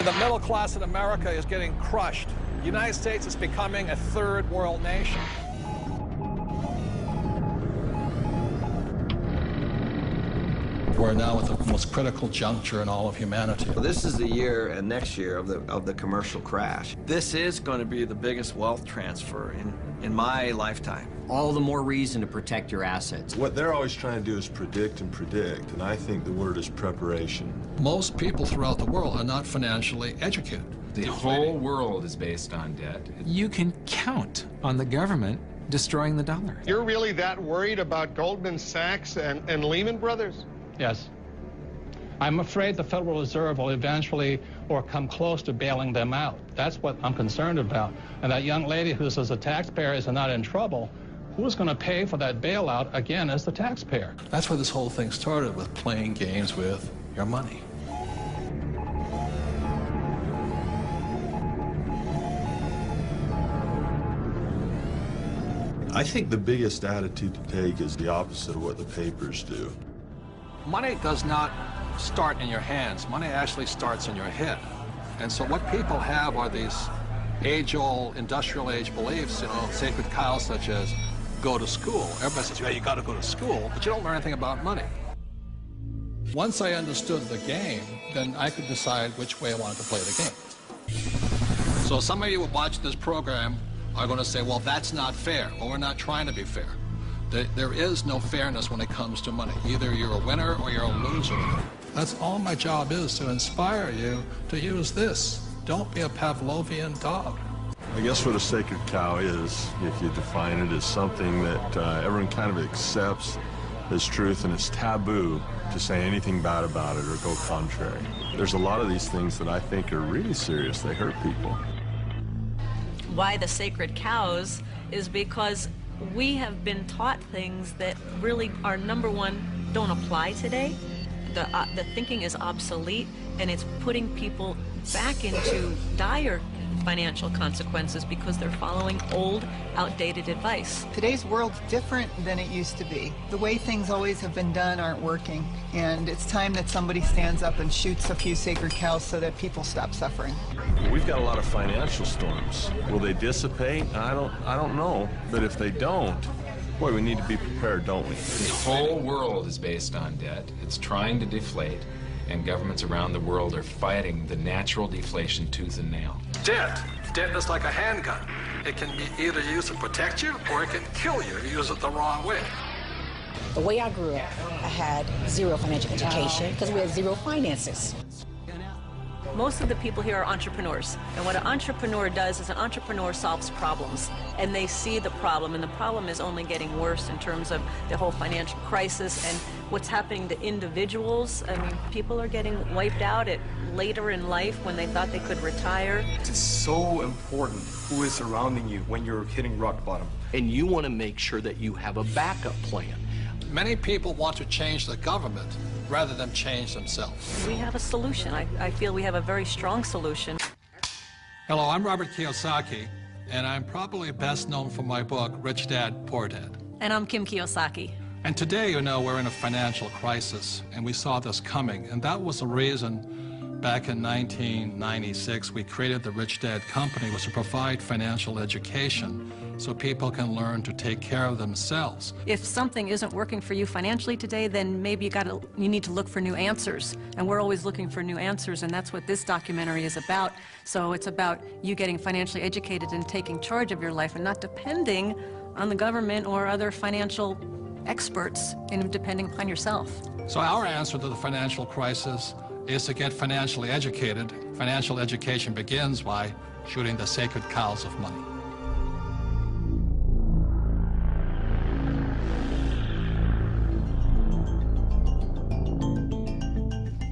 The middle class in America is getting crushed. The United States is becoming a third world nation. We're now at the most critical juncture in all of humanity. Well, this is the year and next year of the commercial crash. This is going to be the biggest wealth transfer in my lifetime. All the more reason to protect your assets. What they're always trying to do is predict, and I think the word is preparation. Most people throughout the world are not financially educated. The whole world is based on debt. You can count on the government destroying the dollar. You're really that worried about Goldman Sachs and Lehman Brothers? Yes. I'm afraid the Federal Reserve will eventually or come close to bailing them out. That's what I'm concerned about. And that young lady who says the taxpayers are not in trouble, who's going to pay for that bailout again as the taxpayer? That's where this whole thing started, with playing games with your money. I think the biggest attitude to take is the opposite of what the papers do. Money does not start in your hands. Money actually starts in your head. And so what people have are these age-old, industrial-age beliefs, you know, sacred cows such as go to school. Everybody says, yeah, you got to go to school, but you don't learn anything about money. Once I understood the game, then I could decide which way I wanted to play the game. So some of you who watch this program are going to say, well, that's not fair, or we're not trying to be fair. There is no fairness when it comes to money. Either you're a winner or you're a loser. That's all my job is, to inspire you to use this. Don't be a Pavlovian dog. I guess what a sacred cow is, if you define it, is something that everyone kind of accepts as truth, and it's taboo to say anything bad about it or go contrary. There's a lot of these things that I think are really serious. They hurt people. Why the sacred cows is because we have been taught things that really are, number one, don't apply today. The thinking is obsolete, and it's putting people back into dire financial consequences because they're following old, outdated advice. Today's world's different than it used to be. The way things always have been done aren't working, and it's time that somebody stands up and shoots a few sacred cows so that people stop suffering. We've got a lot of financial storms. Will they dissipate? I don't know, but if they don't, boy, we need to be prepared, don't we? The whole world is based on debt. It's trying to deflate, and governments around the world are fighting the natural deflation tooth and nail. Debt is like a handgun. It can be either used to protect you or it can kill you if you use it the wrong way. The way I grew up, I had zero financial education because we had zero finances. Most of the people here are entrepreneurs, and what an entrepreneur does is an entrepreneur solves problems, and they see the problem, and the problem is only getting worse in terms of the whole financial crisis and what's happening to individuals. I mean, people are getting wiped out at later in life when they thought they could retire. It's so important who is surrounding you when you're hitting rock bottom. And you want to make sure that you have a backup plan. Many people want to change the government rather than change themselves. We have a solution. I feel we have a very strong solution. Hello, I'm Robert Kiyosaki, and I'm probably best known for my book, Rich Dad, Poor Dad. And I'm Kim Kiyosaki. And today, you know, we're in a financial crisis, and we saw this coming, and that was the reason back in 1996 we created the Rich Dad Company, was to provide financial education so people can learn to take care of themselves. If something isn't working for you financially today, then maybe you need to look for new answers. And we're always looking for new answers, and that's what this documentary is about. So it's about you getting financially educated and taking charge of your life and not depending on the government or other financial experts, and depending upon yourself. So our answer to the financial crisis is to get financially educated. Financial education begins by shooting the sacred cows of money.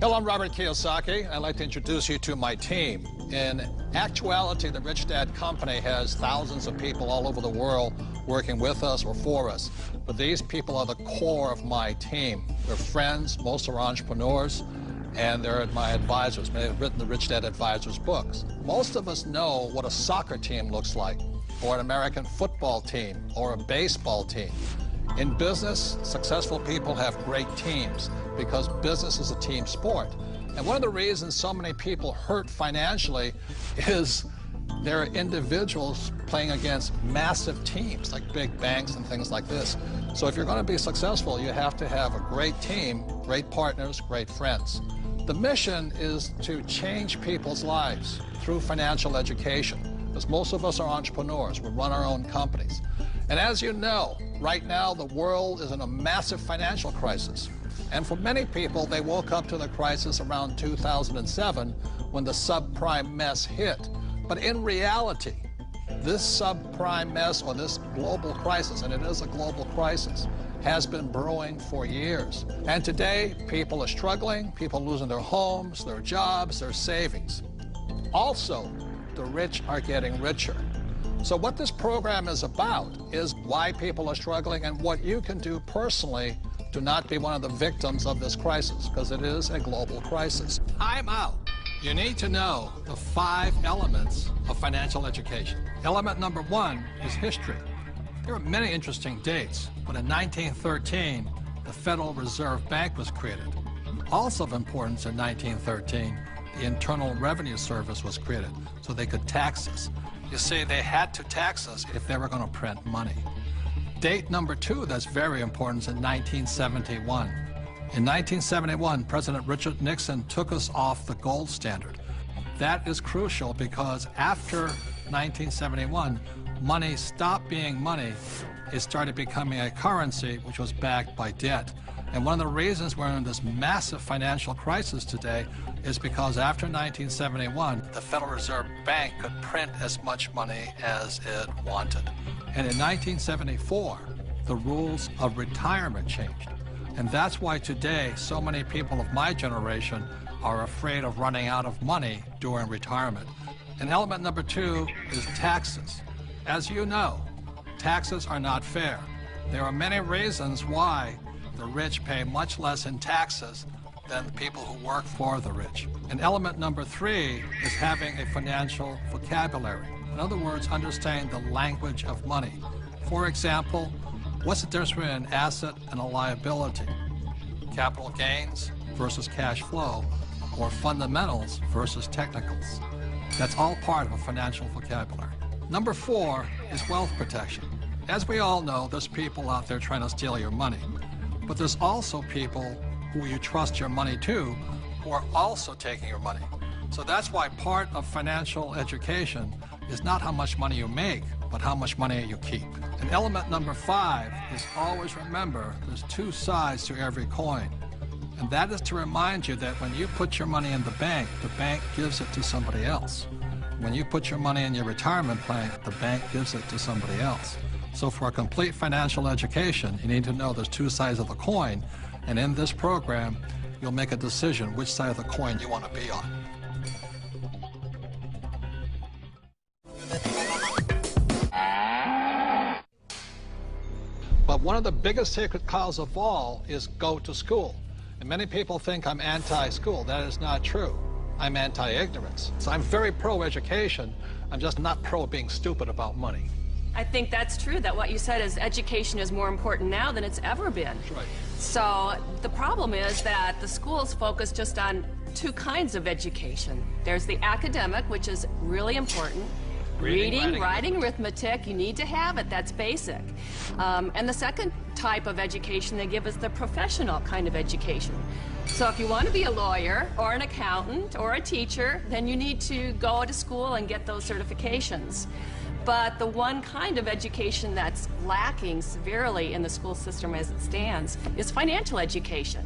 Hello, I'm Robert Kiyosaki. I'd like to introduce you to my team. In actuality, the Rich Dad Company has thousands of people all over the world working with us or for us. But these people are the core of my team. They're friends, most are entrepreneurs, and they're my advisors. Many have written the Rich Dad Advisors books. Most of us know what a soccer team looks like, or an American football team, or a baseball team. In business, successful people have great teams because business is a team sport. And one of the reasons so many people hurt financially is there are individuals playing against massive teams like big banks and things like this. So if you're going to be successful, you have to have a great team, great partners, great friends. The mission is to change people's lives through financial education, because most of us are entrepreneurs. We run our own companies. And as you know, right now the world is in a massive financial crisis. And for many people, they woke up to the crisis around 2007 when the subprime mess hit. But in reality, this subprime mess, or this global crisis, and it is a global crisis, has been brewing for years. And today, people are struggling, people losing their homes, their jobs, their savings. Also, the rich are getting richer. So what this program is about is why people are struggling and what you can do personally to not be one of the victims of this crisis, because it is a global crisis. Time out. You need to know the 5 elements of financial education. Element number 1 is history. There are many interesting dates, but in 1913, the Federal Reserve Bank was created. Also of importance in 1913, the Internal Revenue Service was created, so they could tax us. You see, they had to tax us if they were going to print money. Date number 2 that's very important is in 1971. In 1971, President Richard Nixon took us off the gold standard. That is crucial because after 1971, money stopped being money. It started becoming a currency which was backed by debt. And one of the reasons we're in this massive financial crisis today is because after 1971, the Federal Reserve Bank could print as much money as it wanted. And in 1974, the rules of retirement changed. And that's why today so many people of my generation are afraid of running out of money during retirement. And element number 2 is taxes. As you know, taxes are not fair. There are many reasons why the rich pay much less in taxes than the people who work for the rich. And element number 3 is having a financial vocabulary. In other words, understanding the language of money. For example, what's the difference between an asset and a liability? Capital gains versus cash flow, or fundamentals versus technicals. That's all part of a financial vocabulary. Number 4 is wealth protection. As we all know, there's people out there trying to steal your money, but there's also people who you trust your money to who are also taking your money. So that's why part of financial education is not how much money you make, but how much money you keep. And element number 5 is always remember there's 2 sides to every coin. And that is to remind you that when you put your money in the bank gives it to somebody else. When you put your money in your retirement plan, the bank gives it to somebody else. So for a complete financial education, you need to know there's 2 sides of the coin, and in this program, you'll make a decision which side of the coin you want to be on. But one of the biggest sacred cows of all is go to school. And many people think I'm anti-school. That is not true. I'm anti-ignorance. So I'm very pro-education. I'm just not pro being stupid about money. I think that's true, that what you said is education is more important now than it's ever been. That's right. So the problem is that the schools focus just on 2 kinds of education. There's the academic, which is really important. Reading, writing, arithmetic, you need to have it, that's basic. And the second type of education they give is the professional kind of education. So if you want to be a lawyer or an accountant or a teacher, then you need to go to school and get those certifications. But the one kind of education that's lacking severely in the school system as it stands is financial education.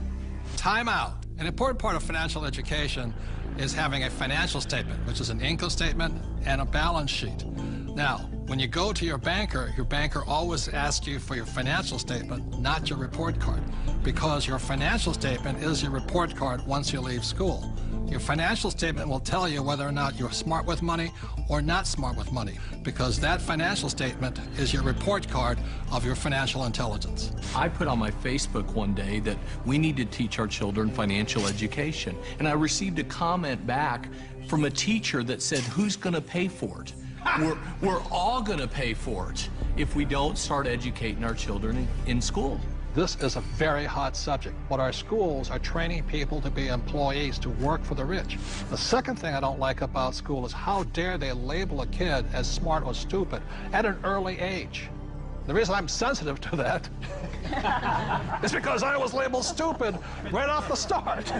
Time out. An important part of financial education is having a financial statement, which is an income statement and a balance sheet. Now, when you go to your banker always asks you for your financial statement, not your report card, because your financial statement is your report card once you leave school. Your financial statement will tell you whether or not you're smart with money or not smart with money, because that financial statement is your report card of your financial intelligence. I put on my Facebook one day that we need to teach our children financial education, and I received a comment back from a teacher that said, who's going to pay for it? We're all going to pay for it if we don't start educating our children in school. This is a very hot subject, but our schools are training people to be employees, to work for the rich. The second thing I don't like about school is how dare they label a kid as smart or stupid at an early age. The reason I'm sensitive to that is because I was labeled stupid right off the start.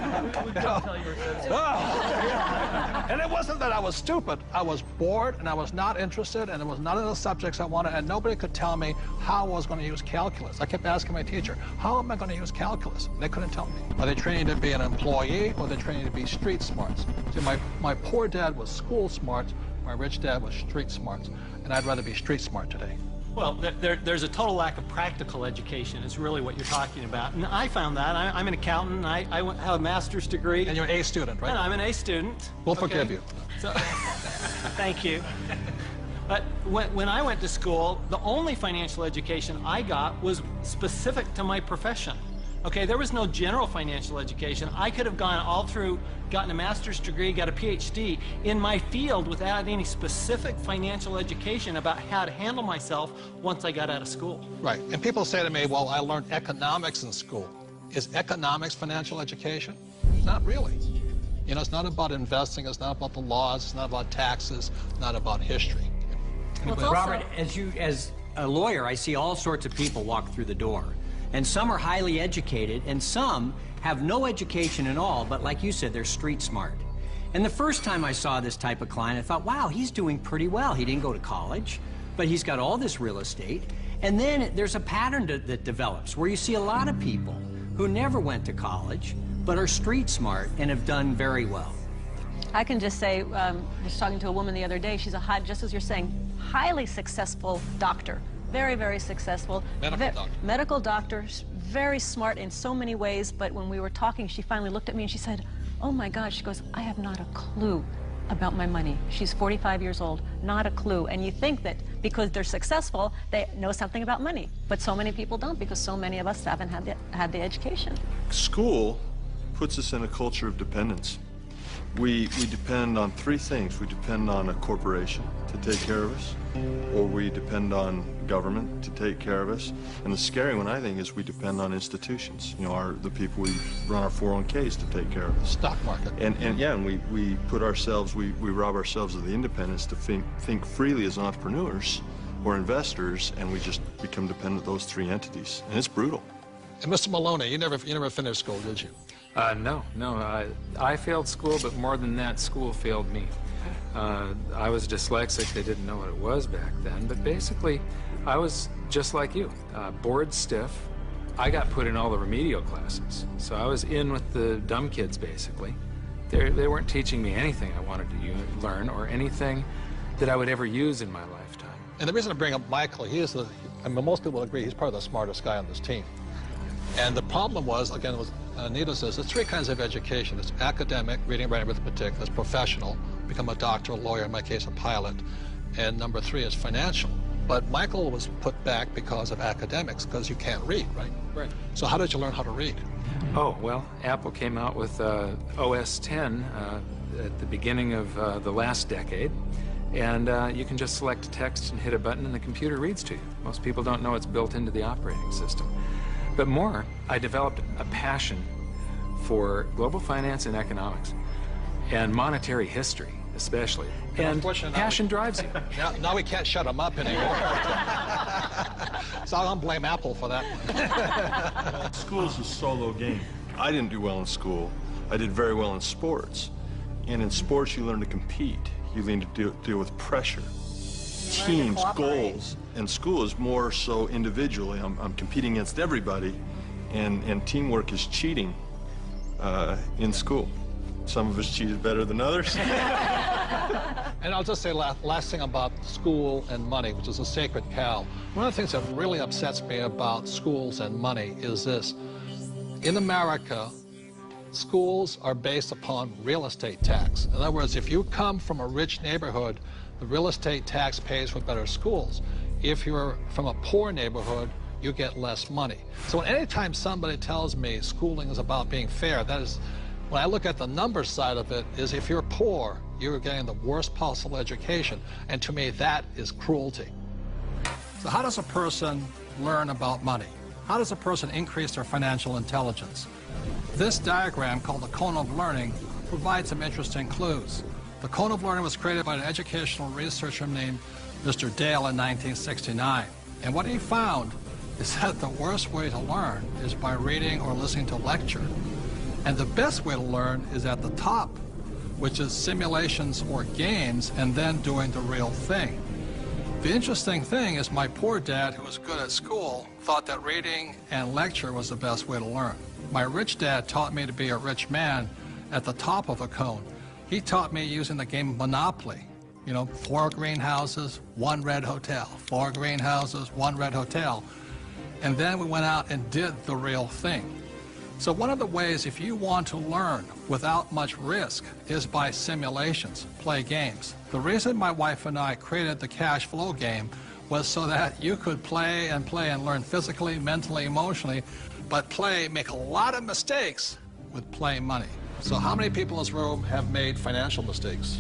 And it wasn't that I was stupid. I was bored, and I was not interested, and it was none of the subjects I wanted, and nobody could tell me how I was going to use calculus. I kept asking my teacher, how am I going to use calculus? And they couldn't tell me. Are they training to be an employee, or are they training to be street smarts? See, my poor dad was school smart, my rich dad was street smarts, and I'd rather be street smart today. Well, there's a total lack of practical education is really what you're talking about. And I found that. I'm an accountant. I have a master's degree. And you're an A student, right? And I'm an A student. We'll forgive you. So, thank you. But when I went to school, the only financial education I got was specific to my profession. Okay, there was no general financial education. I could have gone all through, gotten a master's degree, got a PhD in my field without any specific financial education about how to handle myself once I got out of school. Right, and people say to me, well, I learned economics in school. Is economics financial education? Not really. You know, it's not about investing, it's not about the laws, it's not about taxes, it's not about history. Well, Robert, as a lawyer, I see all sorts of people walk through the door. And some are highly educated, and some have no education at all, but like you said, they're street smart. And the first time I saw this type of client, I thought, wow, he's doing pretty well. He didn't go to college, but he's got all this real estate. And then there's a pattern that develops where you see a lot of people who never went to college, but are street smart and have done very well. I can just say, I was talking to a woman the other day, she's a just as you're saying, highly successful doctor. Very, very successful. Medical doctor, very smart in so many ways, but when we were talking, she finally looked at me and she said, oh my God, she goes, I have not a clue about my money. She's 45 years old, not a clue. And you think that because they're successful, they know something about money. But so many people don't, because so many of us haven't had the education. School puts us in a culture of dependence. We depend on three things. We depend on a corporation to take care of us, or we depend on government to take care of us. And the scary one, I think, is we depend on institutions. You know, the people we run our 401ks to take care of us. Stock market. And we put ourselves, we rob ourselves of the independence to think freely as entrepreneurs or investors, and we just become dependent on those three entities. And it's brutal. And Mr. Maloney, you never finished school, did you? No. I failed school, but more than that, school failed me. I was dyslexic. They didn't know what it was back then, but basically, I was just like you, bored stiff. I got put in all the remedial classes, so I was in with the dumb kids, basically. They weren't teaching me anything I wanted to learn or anything that I would ever use in my lifetime. And the reason I bring up Michael, most people agree he's probably the smartest guy on this team. And the problem was, again, was Anita says, there's three kinds of education. It's academic, reading, writing, arithmetic. That's professional, become a doctor, a lawyer, in my case, a pilot. And number three is financial. But Michael was put back because of academics, because you can't read, right? Right. So how did you learn how to read? Oh, well, Apple came out with OS 10 at the beginning of the last decade. And you can just select text and hit a button and the computer reads to you. Most people don't know it's built into the operating system. But more, I developed a passion for global finance and economics, and monetary history, especially. And passion drives you. Now we can't shut them up anymore. So I don't blame Apple for that one. School's a solo game. I didn't do well in school. I did very well in sports. And in sports, you learn to compete. You learn to deal with pressure, teams, goals. And school is more so individually. I'm competing against everybody, and teamwork is cheating in school. Some of us cheated better than others. And I'll just say last thing about school and money, which is a sacred cow. One of the things that really upsets me about schools and money is this. In America, schools are based upon real estate tax. In other words, if you come from a rich neighborhood, the real estate tax pays for better schools. If you're from a poor neighborhood, you get less money. So anytime somebody tells me schooling is about being fair, that is, when I look at the numbers side of it, is if you're poor, you're getting the worst possible education. And to me, that is cruelty. So how does a person learn about money? how does a person increase their financial intelligence? This diagram, called the cone of learning, provides some interesting clues. The cone of learning was created by an educational researcher named Mr. Dale in 1969. And what he found is that the worst way to learn is by reading or listening to lecture. And the best way to learn is at the top, which is simulations or games, and then doing the real thing. The interesting thing is my poor dad, who was good at school, thought that reading and lecture was the best way to learn. My rich dad taught me to be a rich man at the top of the cone. He taught me using the game of Monopoly. You know, 4 greenhouses, 1 red hotel. 4 greenhouses, 1 red hotel. And then we went out and did the real thing. So one of the ways, if you want to learn without much risk, is by simulations, play games. The reason my wife and I created the cash flow game was so that you could play and learn physically, mentally, emotionally, but make a lot of mistakes with play money. So how many people in this room have made financial mistakes?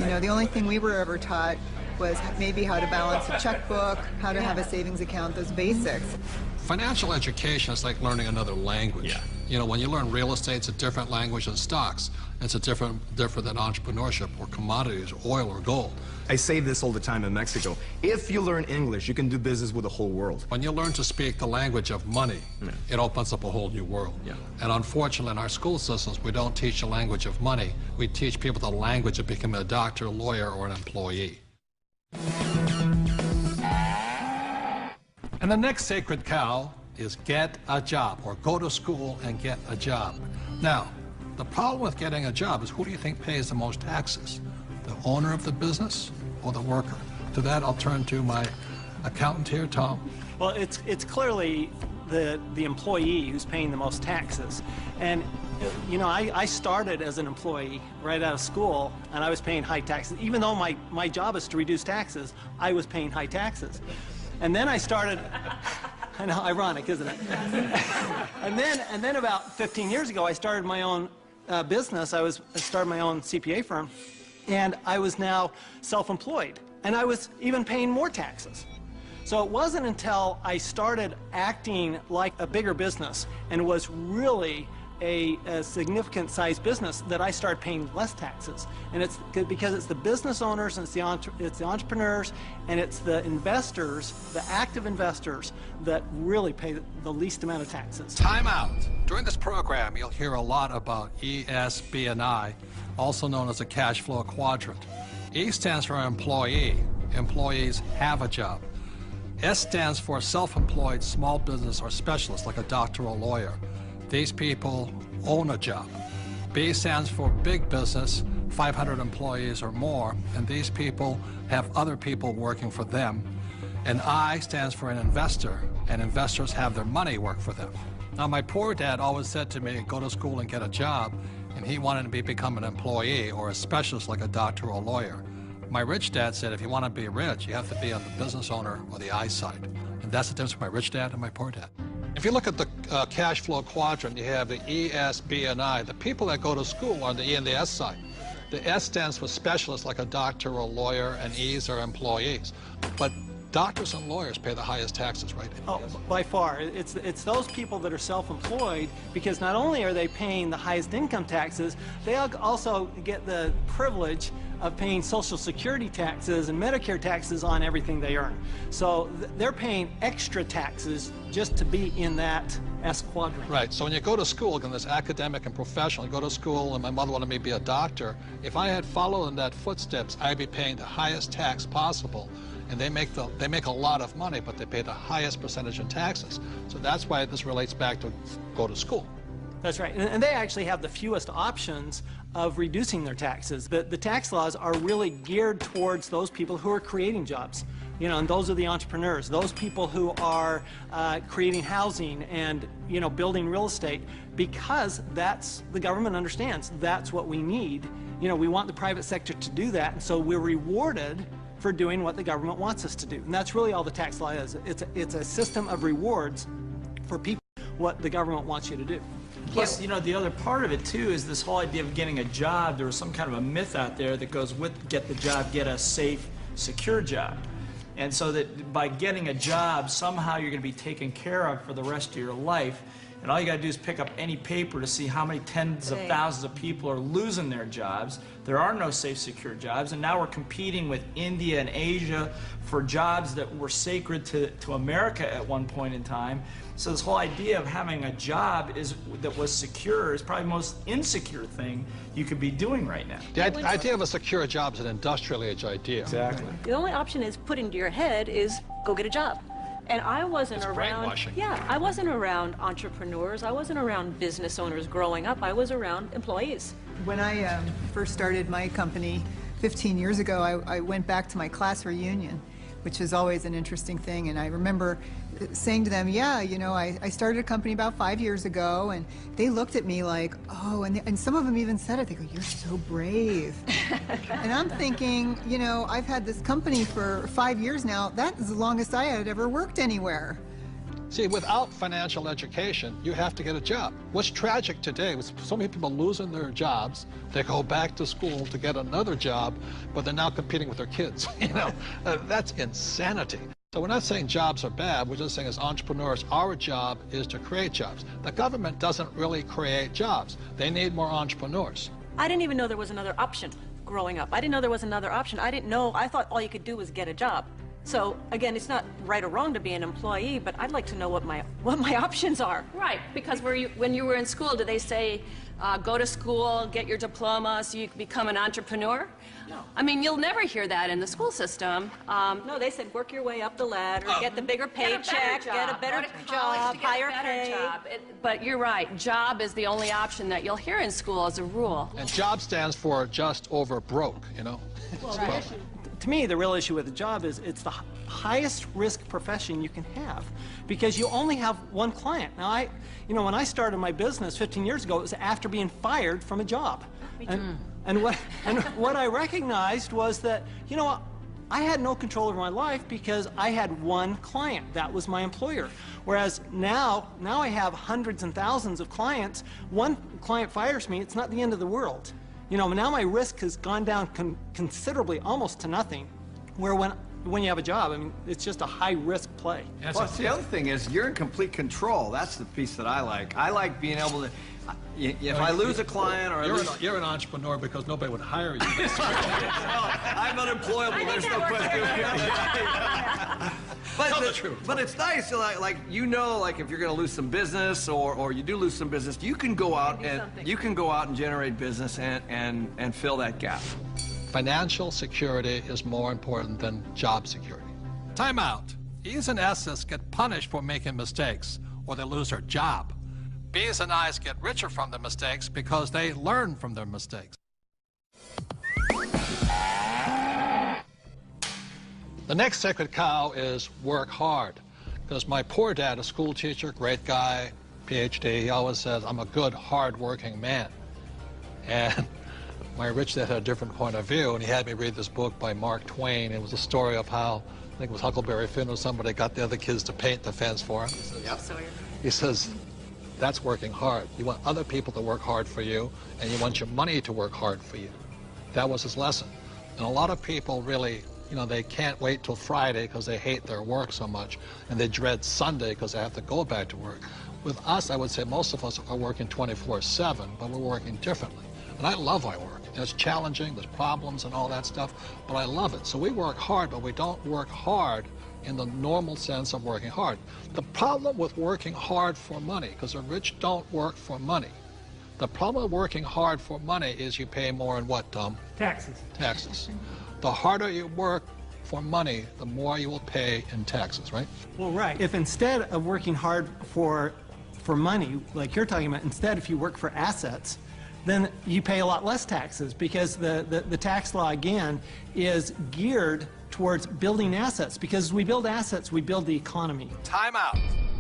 You know, the only thing we were ever taught was maybe how to balance a checkbook, how to have a savings account, those basics. Financial education is like learning another language. Yeah. You know, when you learn real estate, it's a different language than stocks. It's a different than entrepreneurship or commodities, oil or gold. I say this all the time in Mexico. If you learn English, you can do business with the whole world. When you learn to speak the language of money, it opens up a whole new world. Yeah. And unfortunately, in our school systems, we don't teach the language of money. We teach people the language of becoming a doctor, a lawyer, or an employee. And the next sacred cow is get a job, or go to school and get a job. Now, the problem with getting a job is, who do you think pays the most taxes? The owner of the business or the worker? To that, I'll turn to my accountant here, Tom. Well, it's clearly the employee who's paying the most taxes. And, you know, I started as an employee right out of school, and I was paying high taxes. Even though my job is to reduce taxes, I was paying high taxes. And then I started, I know, ironic, isn't it? and then about 15 years ago, I started my own business. I started my own CPA firm, and I was now self-employed, and I was even paying more taxes. So it wasn't until I started acting like a bigger business and was really a significant sized business that I started paying less taxes. And it's because it's the business owners, and it's the entrepreneurs, and it's the investors, the active investors, that really pay the least amount of taxes. Time out. During this program, you'll hear a lot about ESB&I, also known as the cash flow quadrant. E stands for employee. Employees have a job. S stands for self-employed, small business, or specialist, like a doctor or lawyer. These people own a job. B stands for big business, 500 employees or more, and these people have other people working for them. And I stands for an investor, and investors have their money work for them. Now, my poor dad always said to me, go to school and get a job, and he wanted me to become an employee or a specialist like a doctor or a lawyer. My rich dad said, if you want to be rich, you have to be on the business owner or the I side. And that's the difference between my rich dad and my poor dad. If you look at the cash flow quadrant, you have the E, S, B, and I. The people that go to school are on the E and the S side. The S stands for specialists like a doctor or a lawyer, and E's are employees. But doctors and lawyers pay the highest taxes, right? Oh, by far. It's those people that are self-employed, because not only are they paying the highest income taxes, they also get the privilege of paying Social Security taxes and Medicare taxes on everything they earn. So they're paying extra taxes just to be in that S quadrant. Right, so when you go to school, again, this academic and professional, you go to school, and my mother wanted me to be a doctor. If I had followed in that footsteps, I'd be paying the highest tax possible. And they make a lot of money, but they pay the highest percentage in taxes. So that's why this relates back to go to school. That's right, and they actually have the fewest options of reducing their taxes. The tax laws are really geared towards those people who are creating jobs. You know, and those are the entrepreneurs, those people who are creating housing and, you know, building real estate, because that's, the government understands, that's what we need. You know, we want the private sector to do that, and so we're rewarded for doing what the government wants us to do. And that's really all the tax law is. It's a system of rewards for people, what the government wants you to do. Plus, you know, the other part of it, too, is this whole idea of getting a job. There was some kind of a myth out there that goes with get the job, get a safe, secure job. And so that by getting a job, somehow you're going to be taken care of for the rest of your life. And all you got to do is pick up any paper to see how many tens of thousands of people are losing their jobs. There are no safe, secure jobs, and now we're competing with India and Asia for jobs that were sacred to America at one point in time. So this whole idea of having a job that was secure is probably the most insecure thing you could be doing right now. The idea of a secure job is an industrial age idea. Exactly. The only option is put into your head is go get a job. And I wasn't around, brainwashing. Yeah, I wasn't around entrepreneurs. I wasn't around business owners growing up. I was around employees. When I first started my company 15 years ago, I went back to my class reunion, which is always an interesting thing. And I remember saying to them, yeah, you know, I started a company about 5 years ago, and they looked at me like, oh, and some of them even said it. They go, you're so brave. And I'm thinking, you know, I've had this company for 5 years now. That is the longest I had ever worked anywhere. See, without financial education, you have to get a job. What's tragic today is so many people losing their jobs, they go back to school to get another job, but they're now competing with their kids. You know, that's insanity. So we're not saying jobs are bad, we're just saying as entrepreneurs, our job is to create jobs. The government doesn't really create jobs. They need more entrepreneurs. I didn't even know there was another option growing up. I didn't know there was another option. I didn't know, I thought all you could do was get a job. So again, it's not right or wrong to be an employee, but I'd like to know what my options are. Right, because when you were in school, did they say, go to school, get your diploma so you can become an entrepreneur? No. I mean, you'll never hear that in the school system. No, they said work your way up the ladder, get the bigger paycheck, get a better job, higher pay. But you're right, job is the only option that you'll hear in school as a rule. And job stands for just over broke, you know? Well, to me, the real issue with the job is it's the highest risk profession you can have because you only have one client. Now, you know, when I started my business 15 years ago, it was after being fired from a job. And what I recognized was that, you know, I had no control over my life because I had one client. That was my employer. Whereas now I have hundreds and thousands of clients. One client fires me, it's not the end of the world. You know, now my risk has gone down considerably, almost to nothing, where when you have a job, I mean, it's just a high-risk play. Plus, the other thing is you're in complete control. That's the piece that I like. I like being able to, if I lose a client or you're an entrepreneur because nobody would hire you. I'm unemployable, there's no question. But it's nice, like you know, like if you're going to lose some business or you do lose some business, you can go out and generate business and fill that gap. Financial security is more important than job security. Time out. E's and S's get punished for making mistakes or they lose their job. B's and I's get richer from their mistakes because they learn from their mistakes. The next sacred cow is work hard. Because my poor dad, a school teacher, great guy, PhD, he always says, I'm a good, hard-working man. And my rich dad had a different point of view, and he had me read this book by Mark Twain. It was a story of how, I think it was Huckleberry Finn or somebody got the other kids to paint the fence for him. He says, that's working hard. You want other people to work hard for you, and you want your money to work hard for you. That was his lesson. And a lot of people really, you know, they can't wait till Friday because they hate their work so much, and they dread Sunday because they have to go back to work. With us, I would say most of us are working 24/7, but we're working differently. And I love our work. It's challenging, there's problems and all that stuff, but I love it. So we work hard, but we don't work hard in the normal sense of working hard. The problem with working hard for money, because the rich don't work for money. The problem with working hard for money is you pay more in what, Tom? Taxes. Taxes. The harder you work for money, the more you will pay in taxes, right? Well, right. If instead of working hard for money, like you're talking about, instead if you work for assets, then you pay a lot less taxes because the tax law, again, is geared towards building assets. Because as we build assets, we build the economy. Time out.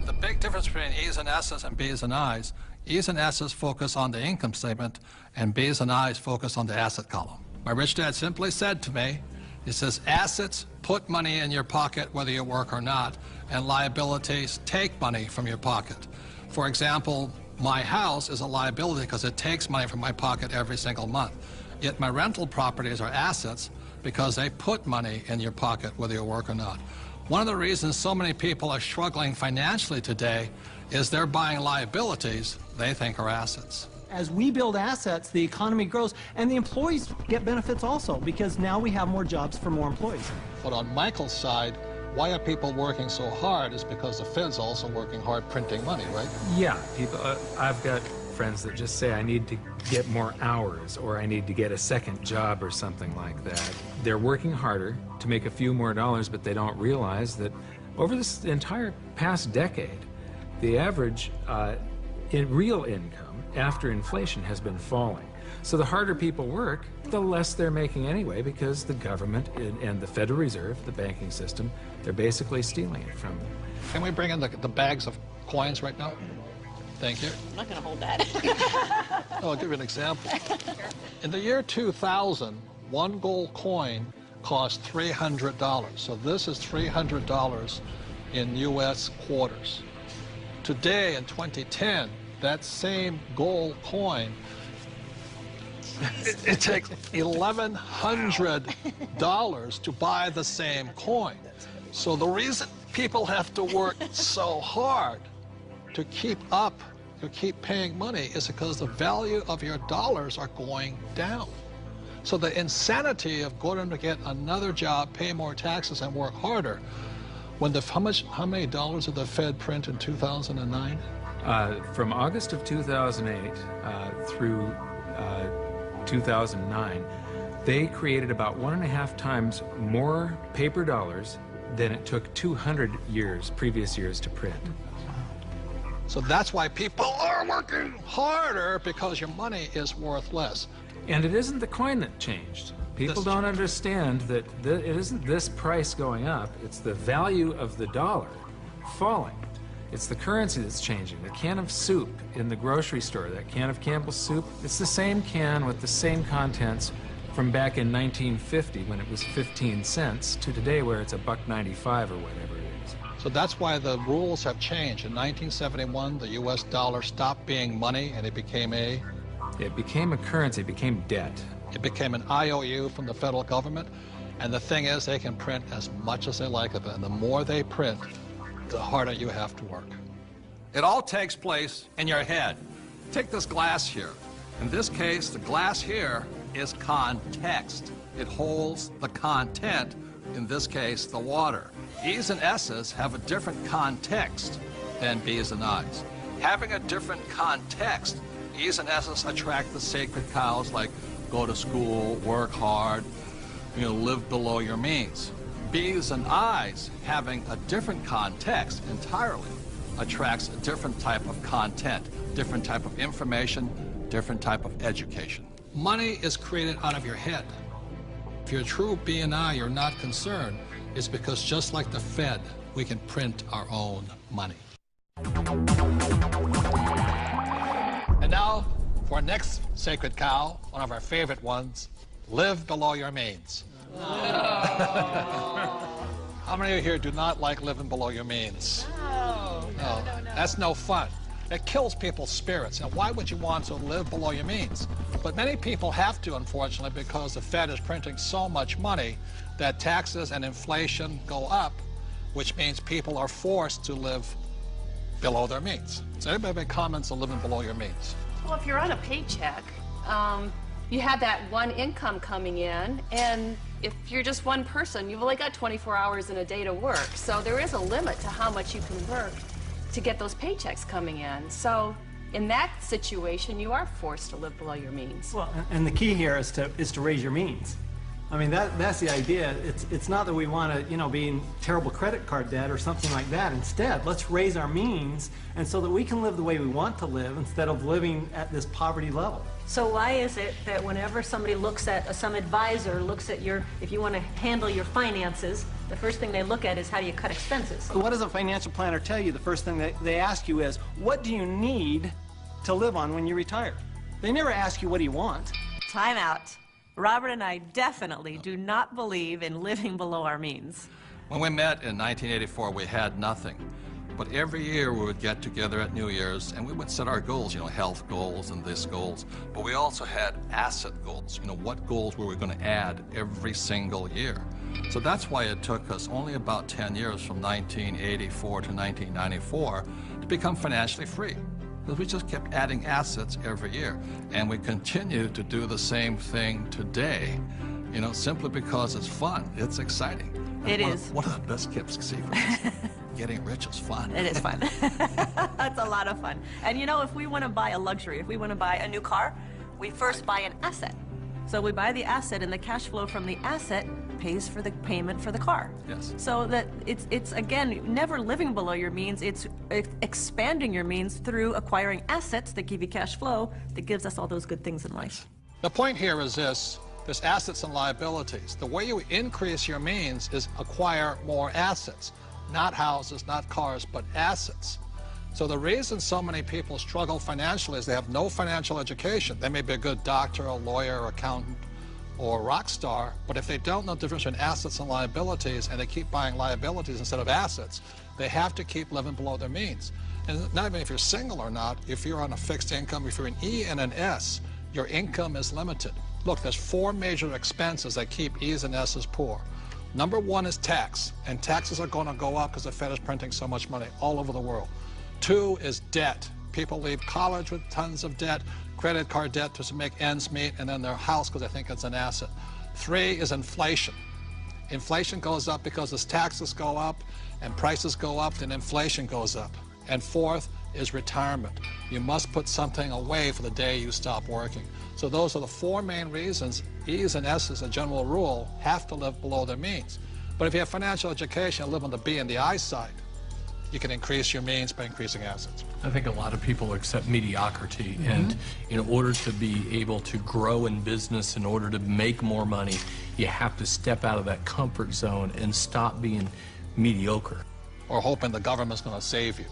The big difference between E's and S's and B's and I's, E's and S's focus on the income statement, and B's and I's focus on the asset column. My rich dad simply said to me, he says, assets put money in your pocket whether you work or not, and liabilities take money from your pocket. For example, my house is a liability because it takes money from my pocket every single month. Yet my rental properties are assets because they put money in your pocket whether you work or not. One of the reasons so many people are struggling financially today is they're buying liabilities they think are assets. As we build assets, the economy grows, and the employees get benefits also, because now we have more jobs for more employees. But on Michael's side, why are people working so hard is because the Fed's also working hard printing money, right? Yeah, people. I've got friends that just say I need to get more hours, or I need to get a second job or something like that. They're working harder to make a few more dollars, but they don't realize that over this entire past decade, the average in real income after inflation has been falling. So the harder people work, the less they're making anyway, because the government and the Federal Reserve, the banking system, they're basically stealing it from them. Can we bring in the bags of coins right now? Thank you. I'm not going to hold that. I'll give you an example. In the year 2000, one gold coin cost $300. So this is $300 in U.S. quarters. Today, in 2010, that same gold coin, it takes $1,100 to buy the same coin. So the reason people have to work so hard to keep up, to keep paying money, is because the value of your dollars are going down. So the insanity of going to get another job, pay more taxes, and work harder, when how many dollars did the Fed print in 2009? From August of 2008 through 2009, they created about 1.5 times more paper dollars than it took 200 previous years to print. So that's why people are working harder, because your money is worth less. And it isn't the coin that changed. People don't understand that it isn't this price going up, it's the value of the dollar falling. It's the currency that's changing. The can of soup in the grocery store, that can of Campbell's soup, it's the same can with the same contents from back in 1950 when it was 15 cents to today where it's $1.95 or whatever it is. So that's why the rules have changed. In 1971, the U.S. dollar stopped being money and it became a currency, it became debt. It became an IOU from the federal government. And the thing is, they can print as much as they like of it. And the more they print, the harder you have to work. It all takes place in your head. Take this glass here. In this case, the glass here is context. It holds the content, in this case, the water. E's and S's have a different context than B's and I's. Having a different context, E's and S's attract the sacred cows, like go to school, work hard, live below your means. B's and I's, having a different context entirely, attracts a different type of content, different type of information, different type of education. Money is created out of your head. If you're a true B and I, you're not concerned, it's because just like the Fed, we can print our own money. And now, for our next sacred cow, one of our favorite ones, live below your means. How many of you here do not like living below your means? No. That's no fun. It kills people's spirits. And why would you want to live below your means? But many people have to, unfortunately, because the Fed is printing so much money that taxes and inflation go up, which means people are forced to live below their means. Does anybody make comments on living below your means? Well, if you're on a paycheck, you have that one income coming in, and if you're just one person, you've only got 24 hours in a day to work. So there is a limit to how much you can work to get those paychecks coming in. So in that situation, you are forced to live below your means. Well, and the key here is to raise your means. I mean, that's the idea. It's not that we want to, be in terrible credit card debt or something like that. Instead, let's raise our means, and so that we can live the way we want to live instead of living at this poverty level. So why is it that whenever somebody looks at, some advisor looks at if you want to handle your finances, the first thing they look at is how do you cut expenses? What does a financial planner tell you? The first thing they ask you is, what do you need to live on when you retire? They never ask you, what do you want? Time out. Robert and I definitely do not believe in living below our means. When we met in 1984, we had nothing. But every year we would get together at New Year's and we would set our goals, you know, health goals and this goals. But we also had asset goals, you know, what goals were we going to add every single year. So that's why it took us only about 10 years from 1984 to 1994 to become financially free. Because we just kept adding assets every year. And we continue to do the same thing today, you know, simply because it's fun. It's exciting. It is. One of the best kept secrets. Getting rich is fun. It is fun. That's a lot of fun. And you know, if we want to buy a luxury, if we want to buy a new car, we first buy an asset. So we buy the asset, and the cash flow from the asset pays for the payment for the car. Yes. So that it's again, never living below your means. It's expanding your means through acquiring assets that give you cash flow that gives us all those good things in life. The point here is this. There's assets and liabilities. The way you increase your means is acquire more assets. Not houses, not cars, but assets. So the reason so many people struggle financially is they have no financial education. They may be a good doctor, a lawyer, accountant, or a rock star, but if they don't know the difference between assets and liabilities, and they keep buying liabilities instead of assets, they have to keep living below their means. And not even if you're single or not, if you're on a fixed income, if you're an E and an S, your income is limited. Look, there's 4 major expenses that keep E's and S's poor. Number 1 is tax, and taxes are going to go up because the Fed is printing so much money all over the world. 2 is debt. People leave college with tons of debt, credit card debt to make ends meet, and then their house because they think it's an asset. 3 is inflation. Inflation goes up because as taxes go up and prices go up, then inflation goes up. And 4th is retirement. You must put something away for the day you stop working. So those are the 4 main reasons E's and S's, a general rule, have to live below their means. But if you have financial education and live on the B and the I side, you can increase your means by increasing assets. I think a lot of people accept mediocrity, and in order to be able to grow in business, in order to make more money, you have to step out of that comfort zone and stop being mediocre. Or hoping the government's going to save you.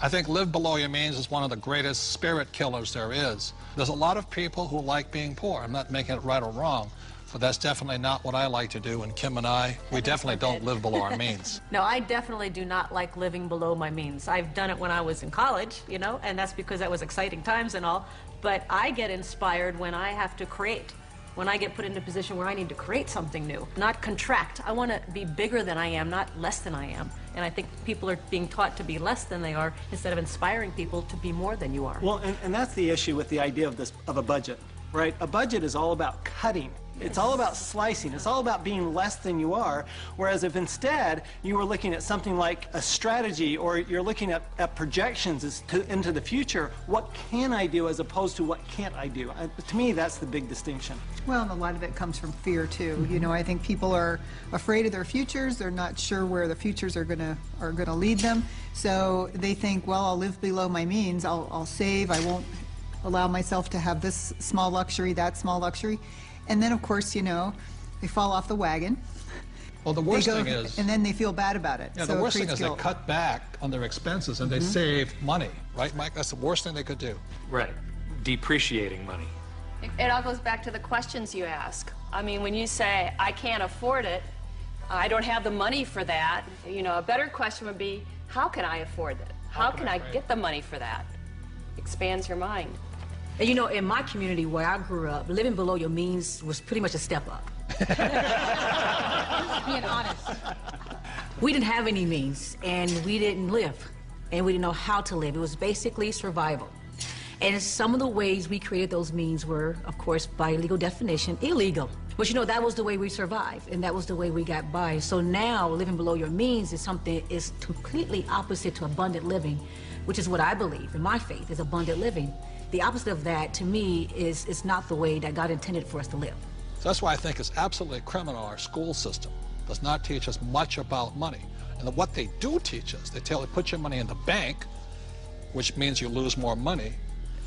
I think live below your means is one of the greatest spirit killers there is. There's a lot of people who like being poor. I'm not making it right or wrong, but that's definitely not what I like to do. And Kim and I, we definitely don't live below our means. No, I definitely do not like living below my means. I've done it when I was in college, you know, and that's because that was exciting times and all. But I get inspired when I have to create. When I get put into a position where I need to create something new, not contract. I want to be bigger than I am, not less than I am. And I think people are being taught to be less than they are instead of inspiring people to be more than you are. Well, and that's the issue with the idea of a budget, right? A budget is all about cutting. It's all about slicing. It's all about being less than you are. Whereas if instead you were looking at something like a strategy, or you're looking at projections into the future, what can I do as opposed to what can't I do? To me, that's the big distinction. Well, and a lot of it comes from fear too. You know, I think people are afraid of their futures. They're not sure where the futures are gonna lead them. So they think, well, I'll live below my means. I'll save. I won't allow myself to have this small luxury, that small luxury. And then, of course, you know, they fall off the wagon. Well, the worst thing is... And then they feel bad about it. Yeah, so the worst thing is guilt. they cut back on their expenses and they save money. Right, Mike? That's the worst thing they could do. Right. Depreciating money. It all goes back to the questions you ask. I mean, when you say, I can't afford it, I don't have the money for that, you know, a better question would be, how can I afford it? How can I get the money for that? Expands your mind. And you know, in my community where I grew up, living below your means was pretty much a step up. Being honest. We didn't have any means, and we didn't live, and we didn't know how to live. It was basically survival. And some of the ways we created those means were, of course, by legal definition, illegal. But you know, that was the way we survived, and that was the way we got by. So now, living below your means is something is completely opposite to abundant living, which is what I believe, in my faith, is abundant living. The opposite of that, to me, is not the way that God intended for us to live. So that's why I think it's absolutely criminal our school system does not teach us much about money. And what they do teach us, they tell you put your money in the bank, which means you lose more money,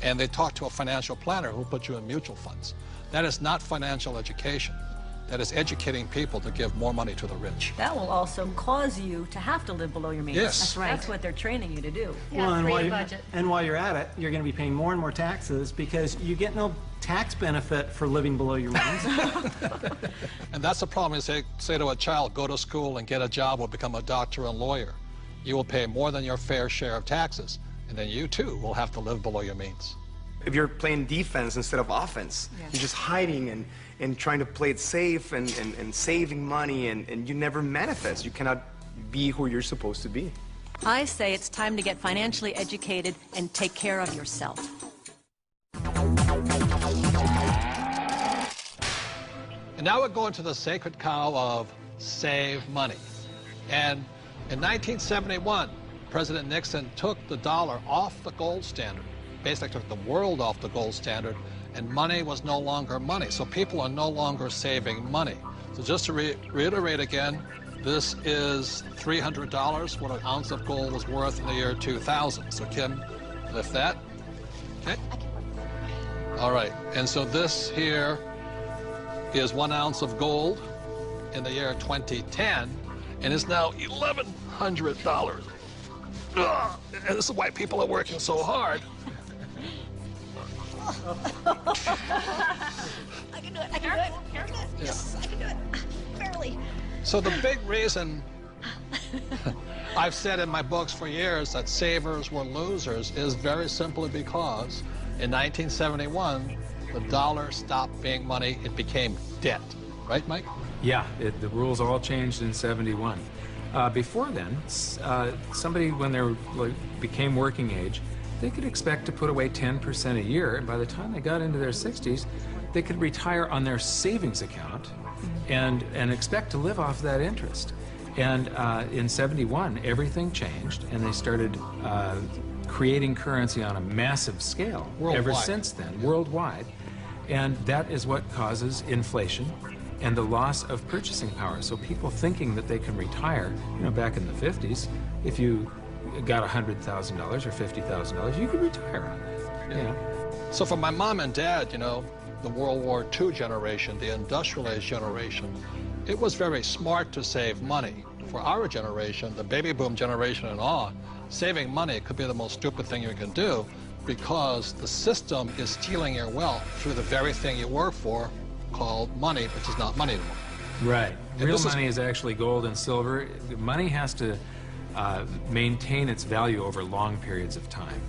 and they talk to a financial planner who puts you in mutual funds. That is not financial education. That is educating people to give more money to the rich. That will also cause you to have to live below your means. Yes. That's right. That's what they're training you to do. Well, and while you're at it, you're going to be paying more and more taxes because you get no tax benefit for living below your means. And that's the problem. You say to a child, go to school and get a job or become a doctor and lawyer. you will pay more than your fair share of taxes, and then you too will have to live below your means. If you're playing defense instead of offense, you're just hiding and trying to play it safe and saving money, and you never manifest. You cannot be who you're supposed to be. I say it's time to get financially educated and take care of yourself. And now we're going to the sacred cow of save money. And in 1971, President Nixon took the dollar off the gold standard, basically took the world off the gold standard, and money was no longer money. So people are no longer saving money. So just to reiterate again, this is $300, what an ounce of gold was worth in the year 2000. So Kim, lift that. Okay. All right, and so this here is 1 ounce of gold in the year 2010, and it's now $1,100. Ugh, and this is why people are working so hard. I can do it. I can do it. Yes, I can do it. Barely. So the big reason I've said in my books for years that savers were losers is very simply because in 1971, the dollar stopped being money. It became debt. Right, Mike? Yeah, the rules all changed in '71. Before then, somebody, when they became working age, they could expect to put away 10% a year, and by the time they got into their 60s, they could retire on their savings account and expect to live off that interest. And in '71, everything changed, and they started creating currency on a massive scale. Worldwide. Ever since then, worldwide. And that is what causes inflation and the loss of purchasing power. So people thinking that they can retire, you know, back in the 50s, if you got $100,000 or $50,000, you could retire on that. Yeah. So for my mom and dad, you know, the World War II generation, the industrial age generation, it was very smart to save money. For our generation, the baby boom generation and on, saving money could be the most stupid thing you can do because the system is stealing your wealth through the very thing you work for, called money, which is not money anymore. Right. Real money is actually gold and silver. Money has to maintain its value over long periods of time.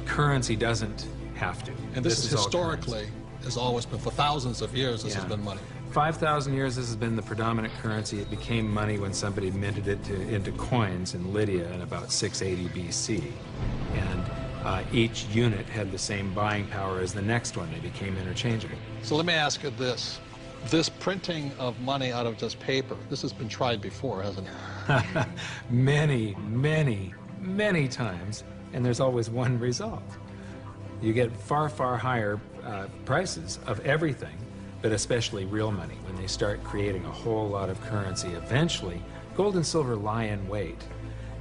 Currency doesn't have to. And this is historically, has always been, for thousands of years, this has been money. 5,000 years, this has been the predominant currency. It became money when somebody minted it into coins in Lydia in about 680 BC. And each unit had the same buying power as the next one. They became interchangeable. So let me ask you this. This printing of money out of just paper, this has been tried before, hasn't it? Many, many, many times, and there's always one result. You get far, far higher prices of everything, but especially real money. When they start creating a whole lot of currency, eventually, gold and silver lie in wait.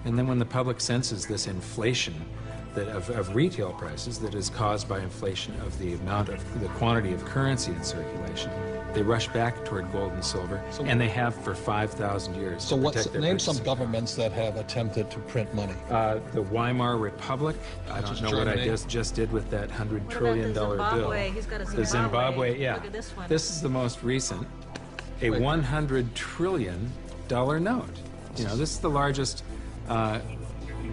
And then when the public senses this inflation of retail prices that is caused by inflation of the quantity of currency in circulation, they rush back toward gold and silver, and they have for 5,000 years. So name some governments that have attempted to print money. The Weimar Republic. I don't know what I just did with that $100 trillion bill. He's got a Zimbabwe. The Zimbabwe, yeah. Look at this one. This is the most recent, a $100 trillion note. You know, this is the largest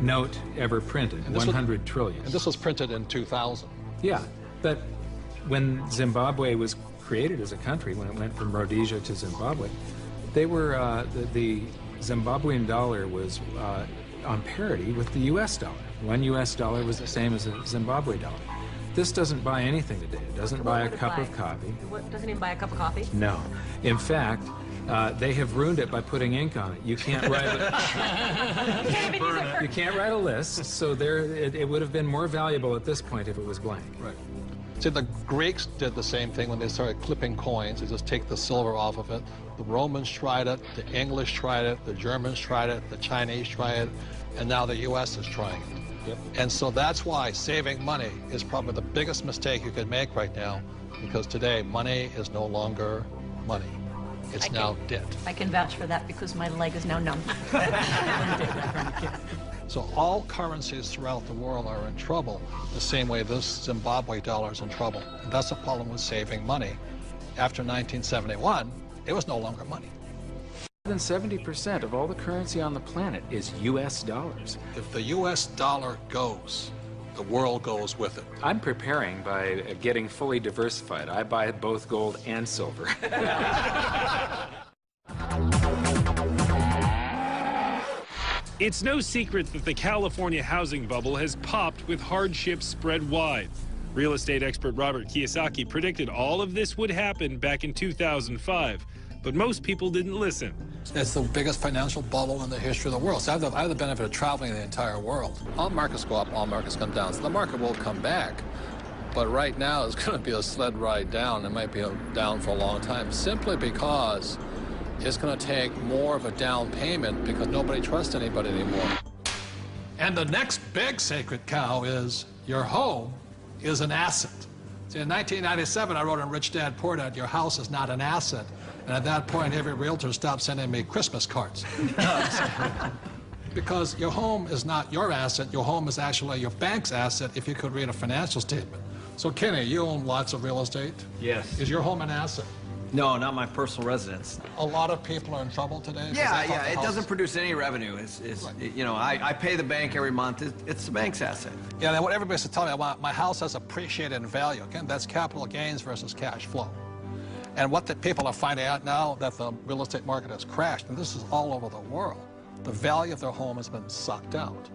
note ever printed, 100 trillion. And this was printed in 2000. Yeah, but when Zimbabwe was created as a country, when it went from Rhodesia to Zimbabwe, they were, the Zimbabwean dollar was on parity with the US dollar. $1 US was the same as a Zimbabwe dollar. This doesn't buy anything today. It doesn't buy a cup of coffee. What, doesn't even buy a cup of coffee? No. In fact, they have ruined it by putting ink on it. You can't write you can't write a list, so it would have been more valuable at this point if it was blank. Right. See, the Greeks did the same thing when they started clipping coins. They just take the silver off of it. The Romans tried it, the English tried it, the Germans tried it, the Chinese tried it, and now the US is trying it. Yep. And so that's why saving money is probably the biggest mistake you could make right now, because today money is no longer money. It's now debt. I can vouch for that because my leg is now numb. So all currencies throughout the world are in trouble, the same way this Zimbabwe dollar is in trouble. And that's the problem with saving money. After 1971, it was no longer money. Than 70% of all the currency on the planet is U.S. dollars. If the U.S. dollar goes, the world goes with it. I'm preparing by getting fully diversified. I buy both gold and silver. It's no secret that the California housing bubble has popped with hardships spread wide. Real estate expert Robert Kiyosaki predicted all of this would happen back in 2005, but most people didn't listen. It's the biggest financial bubble in the history of the world. So I have the benefit of traveling the entire world. All markets go up, all markets come down. So the market will come back. But right now, it's going to be a sled ride down. It might be down for a long time, simply because it's going to take more of a down payment because nobody trusts anybody anymore. And the next big sacred cow is your home is an asset. See, in 1997, I wrote in Rich Dad Poor Dad, your house is not an asset. And at that point, every realtor stopped sending me Christmas cards. Because your home is not your asset. Your home is actually your bank's asset if you could read a financial statement. So, Kenny, you own lots of real estate. Yes. Is your home an asset? No, not my personal residence. A lot of people are in trouble today. Yeah, it doesn't produce any revenue. Right. You know, I pay the bank every month. It's the bank's asset. Yeah, and what everybody's telling me, my house has appreciated in value. Again, that's capital gains versus cash flow. And what the people are finding out now that the real estate market has crashed, and this is all over the world, the value of their home has been sucked out.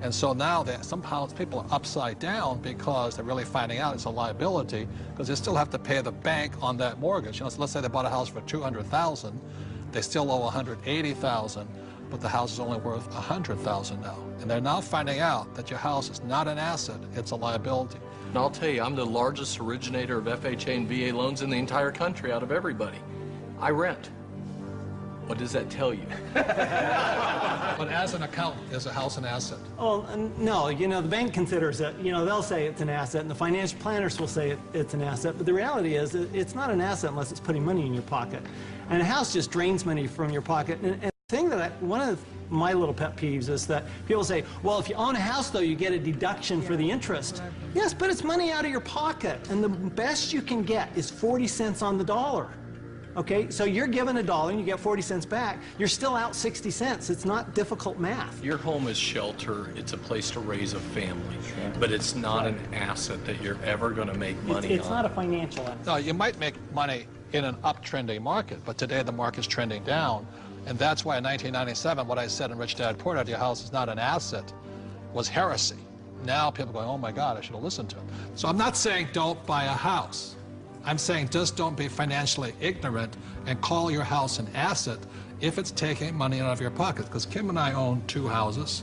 And so now somehow people are upside down because they're really finding out it's a liability because they still have to pay the bank on that mortgage. You know, so let's say they bought a house for $200,000, they still owe $180,000, but the house is only worth $100,000 now. And they're now finding out that your house is not an asset, it's a liability. And I'll tell you, I'm the largest originator of FHA and VA loans in the entire country out of everybody. I rent. What does that tell you? But as an accountant, is a house an asset? Oh, no, you know, the bank considers it, you know, they'll say it's an asset, and the financial planners will say it's an asset, but the reality is it's not an asset unless it's putting money in your pocket. And a house just drains money from your pocket. And the thing that one of my little pet peeves is that people say, well, if you own a house, though, you get a deduction for the interest. Yes, but it's money out of your pocket, and the best you can get is 40 cents on the dollar. Okay, so you're given $1 and you get 40 cents back. You're still out 60 cents. It's not difficult math. Your home is shelter. It's a place to raise a family, but it's not an asset that you're ever going to make money on. It's not a financial asset. No, you might make money in an uptrending market, but today the market's trending down. And that's why in 1997, what I said in Rich Dad Poor Dad, your house is not an asset, was heresy. Now people are going, oh my God, I should have listened to him. So I'm not saying don't buy a house. I'm saying just don't be financially ignorant and call your house an asset if it's taking money out of your pocket. Because Kim and I own 2 houses,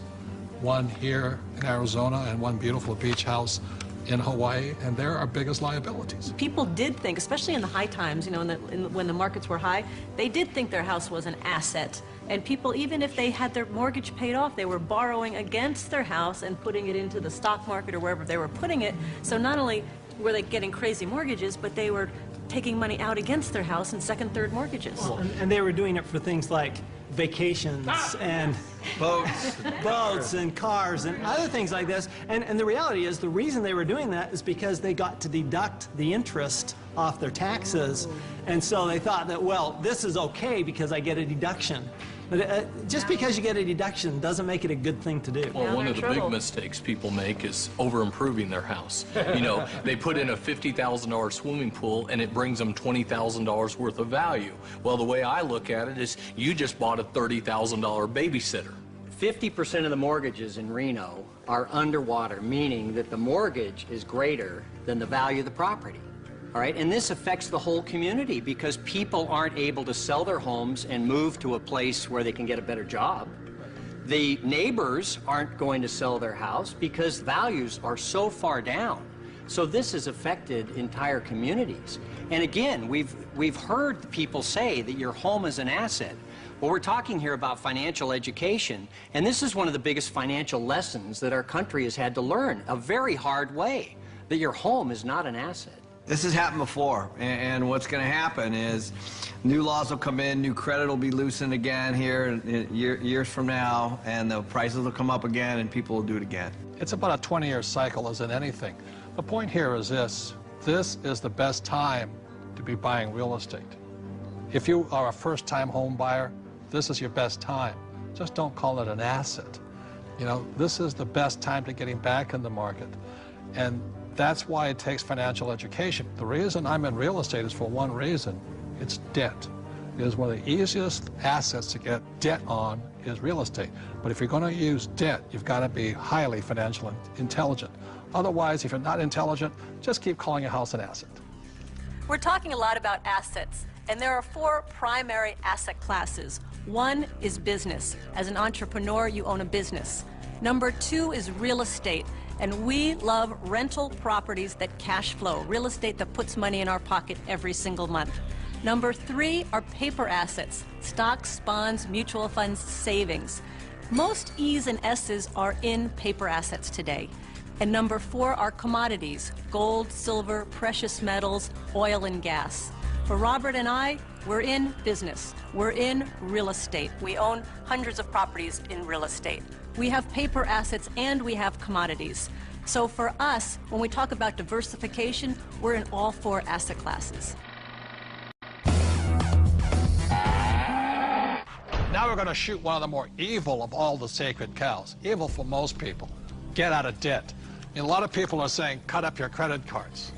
one here in Arizona and one beautiful beach house in Hawaii, and they're our biggest liabilities. People did think, especially in the high times, you know, when the markets were high, they did think their house was an asset. And people, even if they had their mortgage paid off, they were borrowing against their house and putting it into the stock market or wherever they were putting it. So not only were they getting crazy mortgages, but they were taking money out against their house in second, third mortgages. Well, and they were doing it for things like vacations and boats and cars and other things like this. And the reality is the reason they were doing that is because they got to deduct the interest off their taxes. And so they thought that, well, this is okay because I get a deduction. But just because you get a deduction doesn't make it a good thing to do. Well, one of the big mistakes people make is over-improving their house. You know, they put in a $50,000 swimming pool and it brings them $20,000 worth of value. Well, the way I look at it is you just bought a $30,000 babysitter. 50% of the mortgages in Reno are underwater, meaning that the mortgage is greater than the value of the property. All right, and this affects the whole community because people aren't able to sell their homes and move to a place where they can get a better job. The neighbors aren't going to sell their house because values are so far down. So this has affected entire communities. And again, we've heard people say that your home is an asset. Well, we're talking here about financial education, and this is one of the biggest financial lessons that our country has had to learn, a very hard way, that your home is not an asset. This has happened before, and what's going to happen is new laws will come in, new credit will be loosened again here years from now, and the prices will come up again, and people will do it again. It's about a 20-year cycle as in anything. The point here is this is the best time to be buying real estate. If you are a first-time home buyer, this is your best time. Just don't call it an asset. You know, this is the best time to getting back in the market. And that's why it takes financial education. The reason I'm in real estate is for one reason. It's debt. It is one of the easiest assets to get debt on is real estate. But if you're going to use debt, you've got to be highly financially intelligent. Otherwise, if you're not intelligent, just keep calling your house an asset. We're talking a lot about assets, and there are 4 primary asset classes. One is business. As an entrepreneur, you own a business. Number 2 is real estate, and we love rental properties that cash flow, real estate that puts money in our pocket every single month. Number 3 are paper assets, stocks, bonds, mutual funds, savings. Most E's and S's are in paper assets today. And number 4 are commodities, gold, silver, precious metals, oil and gas. For Robert and I, we're in business. We're in real estate. We own hundreds of properties in real estate. We have paper assets and we have commodities. So for us, when we talk about diversification, we're in all 4 asset classes. Now we're going to shoot one of the more evil of all the sacred cows. Evil for most people. Get out of debt. And a lot of people are saying, cut up your credit cards.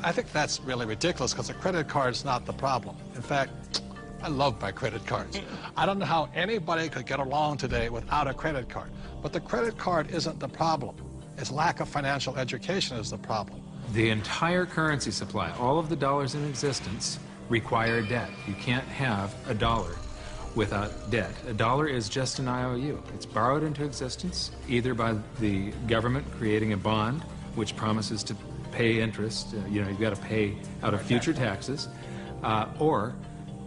I think that's really ridiculous because a credit card is not the problem. In fact, I love my credit cards. I don't know how anybody could get along today without a credit card. But the credit card isn't the problem. It's lack of financial education is the problem. The entire currency supply, all of the dollars in existence, require debt. You can't have a dollar without debt. A dollar is just an IOU. It's borrowed into existence either by the government creating a bond which promises to pay interest, you know, you've got to pay out of future taxes, or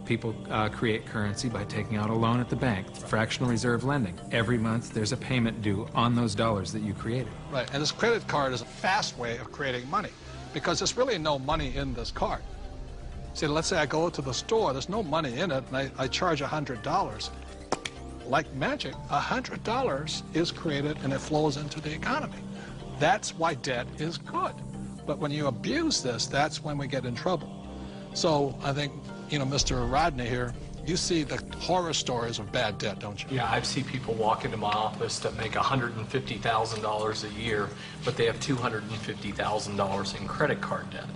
people create currency by taking out a loan at the bank, fractional reserve lending. Every month there's a payment due on those dollars that you created. Right, and this credit card is a fast way of creating money because there's really no money in this card. See, let's say I go to the store, there's no money in it, and I charge $100. Like magic, $100 is created and it flows into the economy. That's why debt is good. But when you abuse this, that's when we get in trouble. So I think, you know, Mr. Rodney here, you see the horror stories of bad debt, don't you? Yeah, I've seen people walk into my office that make $150,000 a year, but they have $250,000 in credit card debt.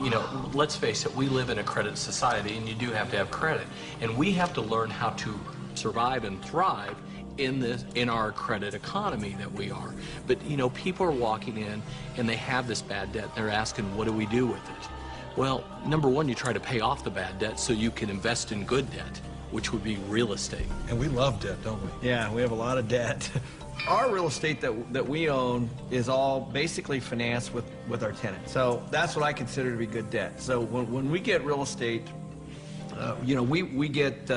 You know, let's face it, we live in a credit society, and you do have to have credit. And we have to learn how to survive and thrive in our credit economy that we are. But, you know, people are walking in, and they have this bad debt. They're asking, what do we do with it? Well, number one, you try to pay off the bad debt so you can invest in good debt, which would be real estate. And we love debt, don't we? Yeah, we have a lot of debt. Our real estate that we own is all basically financed with our tenants. So that's what I consider to be good debt. So when we get real estate, you know, we get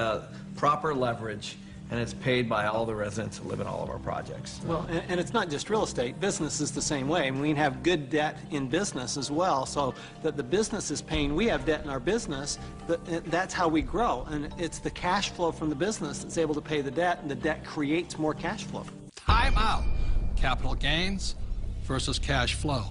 proper leverage, and it's paid by all the residents who live in all of our projects. Well, and it's not just real estate. Business is the same way. I mean, we have good debt in business as well, so that the business is paying. We have debt in our business. That's how we grow, and it's the cash flow from the business that's able to pay the debt, and the debt creates more cash flow. Time out. Capital gains versus cash flow.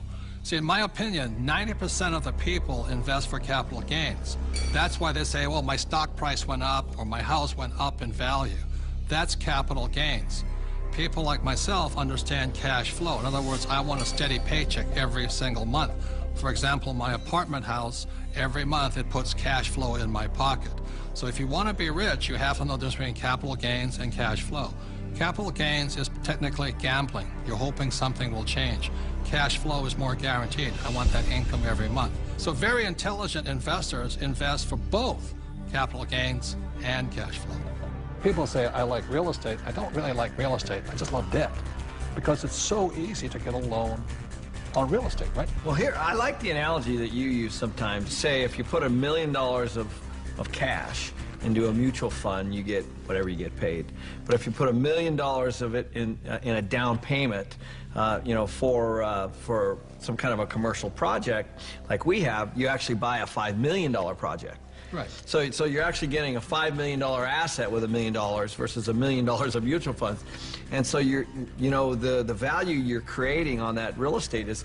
See, in my opinion, 90% of the people invest for capital gains. That's why they say, well, my stock price went up or my house went up in value. That's capital gains. People like myself understand cash flow. In other words, I want a steady paycheck every single month. For example, my apartment house, every month it puts cash flow in my pocket. So if you want to be rich, you have to know the difference between capital gains and cash flow. Capital gains is technically gambling. You're hoping something will change. Cash flow is more guaranteed. I want that income every month. So very intelligent investors invest for both capital gains and cash flow. People say, I like real estate. I don't really like real estate. I just love debt because it's so easy to get a loan on real estate, right? Well, here, I like the analogy that you use sometimes. Say if you put $1 million of cash into a mutual fund, you get whatever you get paid. But if you put $1 million of it in a down payment, you know, for some kind of a commercial project like we have, you actually buy a $5 million project. Right. So you're actually getting a $5 million asset with $1 million versus $1 million of mutual funds. And so the value you're creating on that real estate is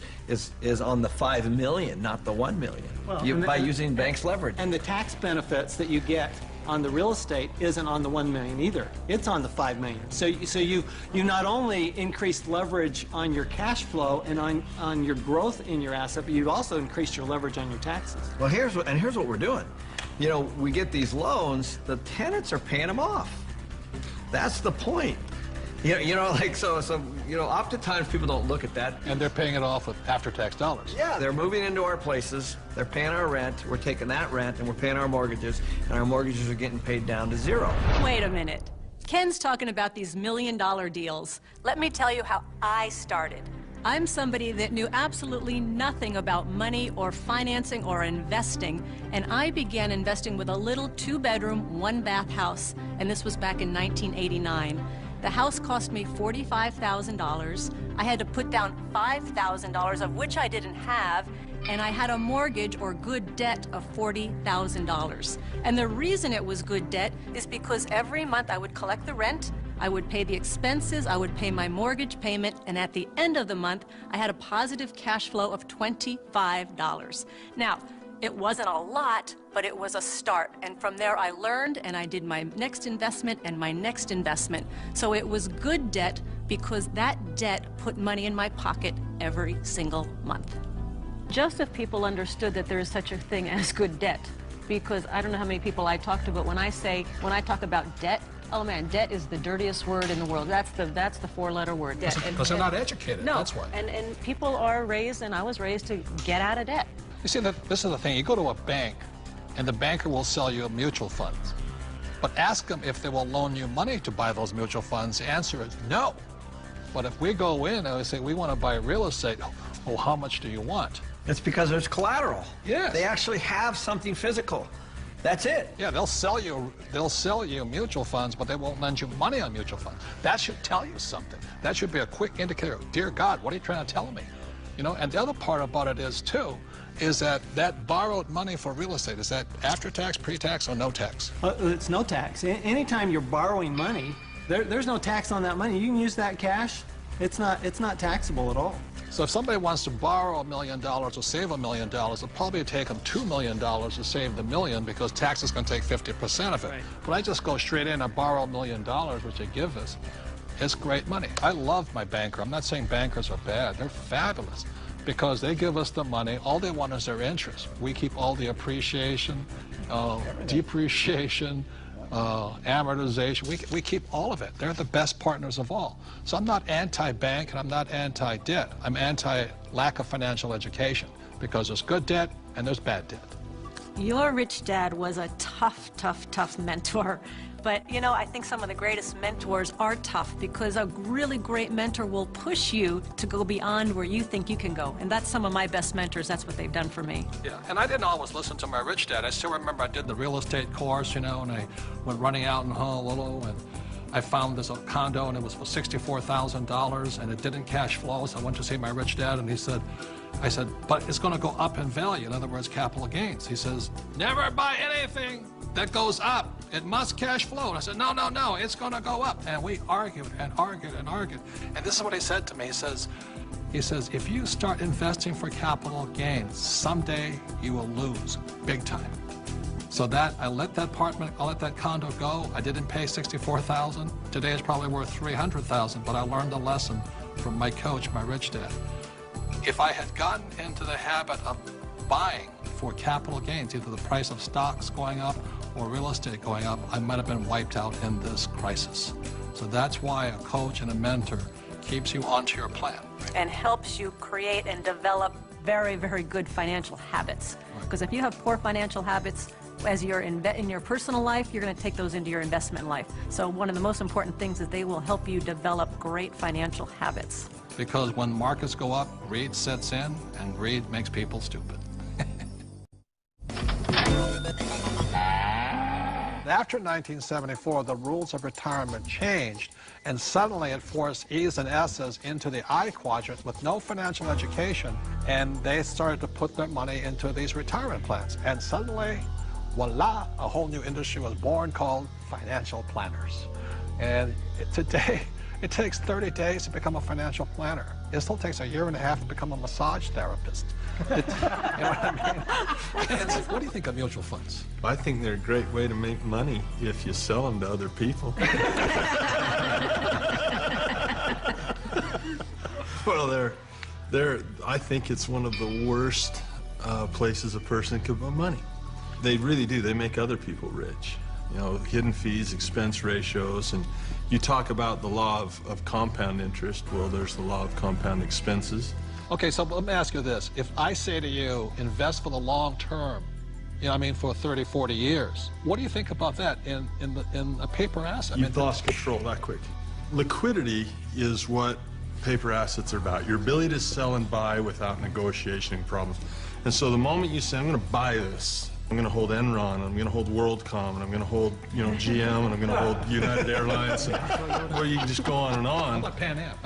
on the $5 million, not the $1 million, by using banks' leverage. And the tax benefits that you get on the real estate isn't on the $1 million either. It's on the $5 million. So you not only increased leverage on your cash flow and on your growth in your asset, but you've also increased your leverage on your taxes. Well, here's what we're doing. We get these loans, the tenants are paying them off. That's the point. Oftentimes people don't look at that. And they're paying it off with after-tax dollars. Yeah, they're moving into our places, they're paying our rent, we're taking that rent and we're paying our mortgages, and our mortgages are getting paid down to zero. Wait a minute. Ken's talking about these $1 million deals. Let me tell you how I started. I'm somebody that knew absolutely nothing about money or financing or investing, and I began investing with a little 2-bedroom, 1-bath house, and this was back in 1989. The house cost me $45,000. I had to put down $5,000, of which I didn't have, and I had a mortgage or good debt of $40,000. And the reason it was good debt is because every month I would collect the rent, I would pay the expenses, I would pay my mortgage payment, and at the end of the month, I had a positive cash flow of $25. Now, it wasn't a lot, but it was a start. And from there I learned, and I did my next investment and my next investment. So it was good debt because that debt put money in my pocket every single month. Just if people understood that there is such a thing as good debt, because I don't know how many people I talk to, but when I talk about debt, oh man, debt is the dirtiest word in the world. That's the 4-letter word, debt. Because they're not educated, no, that's why. And people are raised, and I was raised to get out of debt. You see, this is the thing. You go to a bank, and the banker will sell you mutual funds. But ask them if they will loan you money to buy those mutual funds. The answer is no. But if we go in and we say, we want to buy real estate, oh, how much do you want? It's because there's collateral. Yes. They actually have something physical. That's it. Yeah, they'll sell you mutual funds, but they won't lend you money on mutual funds. That should tell you something. That should be a quick indicator. Dear God, what are you trying to tell me? And the other part about it is, too, is that borrowed money for real estate, is that after tax, pre-tax, or no tax? It's no tax. Anytime you're borrowing money, there's no tax on that money. You can use that cash. It's not taxable at all. So if somebody wants to borrow $1 million or save $1 million, it'll probably take them $2 million to save the $1 million because tax is going to take 50% of it. Right. But I just go straight in and borrow $1 million, which they give us. It's great money. I love my banker. I'm not saying bankers are bad. They're fabulous because they give us the money. All they want is their interest. We keep all the appreciation, depreciation, amortization. We keep all of it. They're the best partners of all. So I'm not anti-bank and I'm not anti-debt. I'm anti-lack of financial education because there's good debt and there's bad debt. Your rich dad was a tough mentor. But, I think some of the greatest mentors are tough because a really great mentor will push you to go beyond where you think you can go. And that's some of my best mentors. That's what they've done for me. Yeah, and I didn't always listen to my rich dad. I still remember I did the real estate course, and I went running out in Honolulu, and I found this condo, and it was for $64,000, and it didn't cash flow, so I went to see my rich dad, and I said, but it's going to go up in value, in other words, capital gains. He says, never buy anything that goes up. It must cash flow. And I said, no, it's going to go up. And we argued and argued and argued. And this is what he said to me. He says, if you start investing for capital gains, someday you will lose big time. So I let that condo go. I didn't pay $64,000. Today it's probably worth $300,000, but I learned a lesson from my coach, my rich dad. If I had gotten into the habit of buying for capital gains, either the price of stocks going up or real estate going up, I might have been wiped out in this crisis. So that's why a coach and a mentor keeps you onto your plan. And helps you create and develop very, very good financial habits. Because if you have poor financial habits, as you're in your personal life, you're going to take those into your investment life. So one of the most important things is they will help you develop great financial habits. Because when markets go up, greed sets in, and greed makes people stupid. After 1974, the rules of retirement changed, and suddenly it forced E's and S's into the I quadrant with no financial education, and they started to put their money into these retirement plans. And suddenly, voila, a whole new industry was born called financial planners. And today, it takes 30 days to become a financial planner. It still takes a year and a half to become a massage therapist. You know what I mean? What do you think of mutual funds? I think they're a great way to make money if you sell them to other people. Well, I think it's one of the worst places a person could put money. They really do. They make other people rich. You know, hidden fees, expense ratios, and you talk about the law of compound interest. Well, there's the law of compound expenses. Okay, so let me ask you this. If I say to you, invest for the long term, you know, I mean, for 30, 40 years, what do you think about that in a paper asset? You've lost control that quick. Liquidity is what paper assets are about. Your ability to sell and buy without negotiating problems. And so the moment you say, I'm going to buy this, I'm going to hold Enron, I'm going to hold WorldCom, and I'm going to hold, you know, GM, and I'm going to hold United Airlines, and, well, you can just go on and on. How about Pan Am?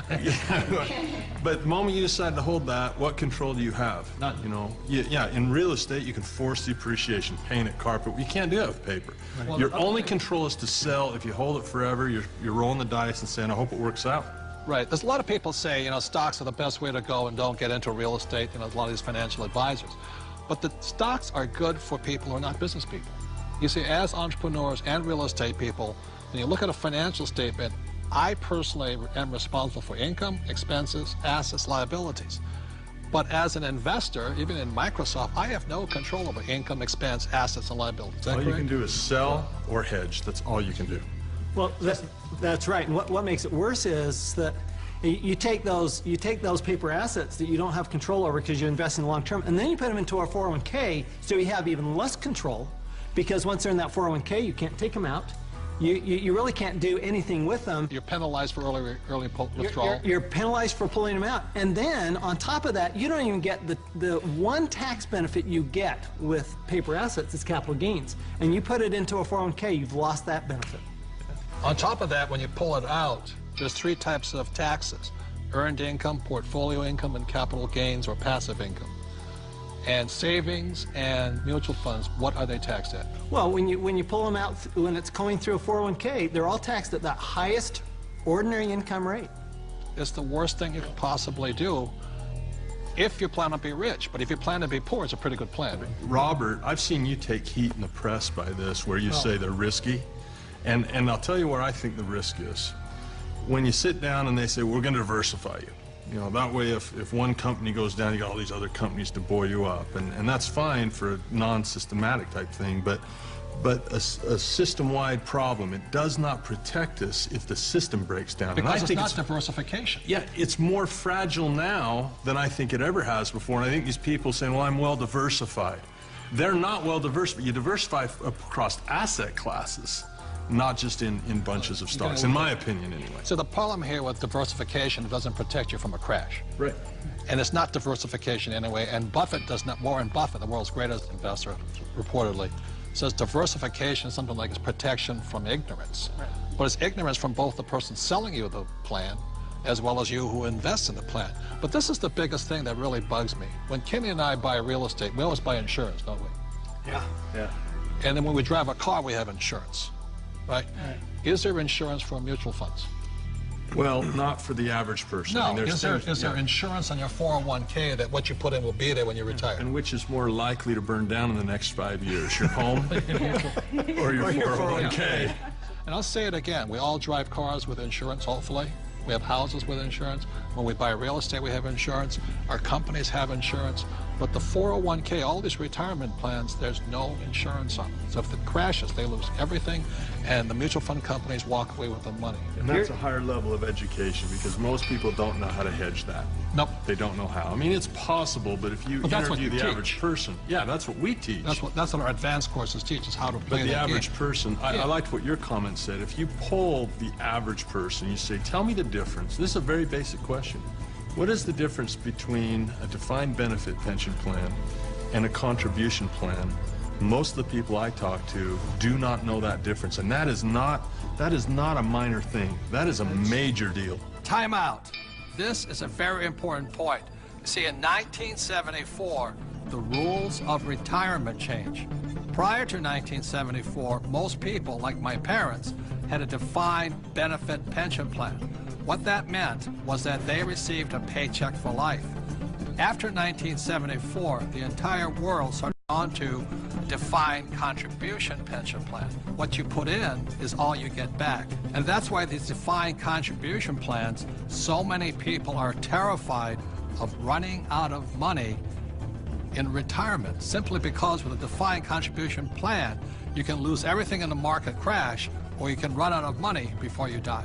But the moment you decide to hold that, what control do you have? None. You know, yeah, in real estate, you can force the appreciation, paint it, carpet. You can't do that with paper. Well, Your only control is to sell. If you hold it forever, you're rolling the dice and saying, I hope it works out. Right. There's a lot of people say, you know, stocks are the best way to go and don't get into real estate. You know, there's a lot of these financial advisors. But the stocks are good for people who are not business people. You see, as entrepreneurs and real estate people, when you look at a financial statement, I personally am responsible for income, expenses, assets, liabilities. But as an investor, even in Microsoft, I have no control over income, expense, assets, and liabilities. Is that All correct? you can do is sell or hedge. That's all you can do. Well, that's right. And what makes it worse is that you take those paper assets that you don't have control over because you invest in the long term, and then you put them into a 401k, so you have even less control, because once they're in that 401k, you can't take them out. You really can't do anything with them. You're penalized for early withdrawal. You're penalized for pulling them out. And then, on top of that, you don't even get the one tax benefit you get with paper assets is capital gains. And you put it into a 401k, you've lost that benefit. On top of that, when you pull it out, there's 3 types of taxes: earned income, portfolio income, and capital gains or passive income. And savings and mutual funds, what are they taxed at? Well, when you pull them out, when it's going through a 401k, they're all taxed at that highest ordinary income rate. It's the worst thing you could possibly do if you plan to be rich. But if you plan to be poor, it's a pretty good plan. Robert, I've seen you take heat in the press by this, where you say they're risky. And I'll tell you where I think the risk is. When you sit down and they say, we're going to diversify you. You know, that way if one company goes down, you got all these other companies to buoy you up. And that's fine for a non-systematic type thing, but a system-wide problem, it does not protect us if the system breaks down. Because and I think it's not diversification. Yeah, it's more fragile now than I think it ever has before. And I think these people saying, well, I'm well diversified. They're not well diversified. You diversify across asset classes, not just in bunches of stocks, in my opinion, anyway. So the problem here with diversification, it doesn't protect you from a crash. Right. And it's not diversification anyway. And Buffett does not, Warren Buffett, the world's greatest investor, reportedly, says diversification is something like it's protection from ignorance. Right. But it's ignorance from both the person selling you the plan as well as you who invest in the plan. But this is the biggest thing that really bugs me. When Kenny and I buy real estate, we always buy insurance, don't we? Yeah. And then when we drive a car, we have insurance. Right? Is there insurance for mutual funds? Well, not for the average person. No. I mean, Is there insurance on your 401k that what you put in will be there when you retire? And which is more likely to burn down in the next 5 years, your home or your 401k? And I'll say it again, we all drive cars with insurance, hopefully. We have houses with insurance. When we buy real estate, we have insurance. Our companies have insurance. But the 401k, all these retirement plans, there's no insurance on them. So if it crashes, they lose everything, and the mutual fund companies walk away with the money. And that's a higher level of education, because most people don't know how to hedge that. Nope. They don't know how. I mean, it's possible, but if you interview the average person, yeah, that's what we teach. That's what our advanced courses teach, is how to play But the average game. person, I liked what your comment said. If you poll the average person, you say, tell me the difference. This is a very basic question. What is the difference between a defined benefit pension plan and a contribution plan? Most of the people I talk to do not know that difference, and that is not a minor thing. That is a major deal. Time out. This is a very important point. See, in 1974, the rules of retirement change. Prior to 1974, most people, like my parents, had a defined benefit pension plan. What that meant was that they received a paycheck for life. After 1974, the entire world started on to defined contribution pension plan. What you put in is all you get back. And that's why these defined contribution plans, so many people are terrified of running out of money in retirement, simply because with a defined contribution plan, you can lose everything in the market crash, or you can run out of money before you die.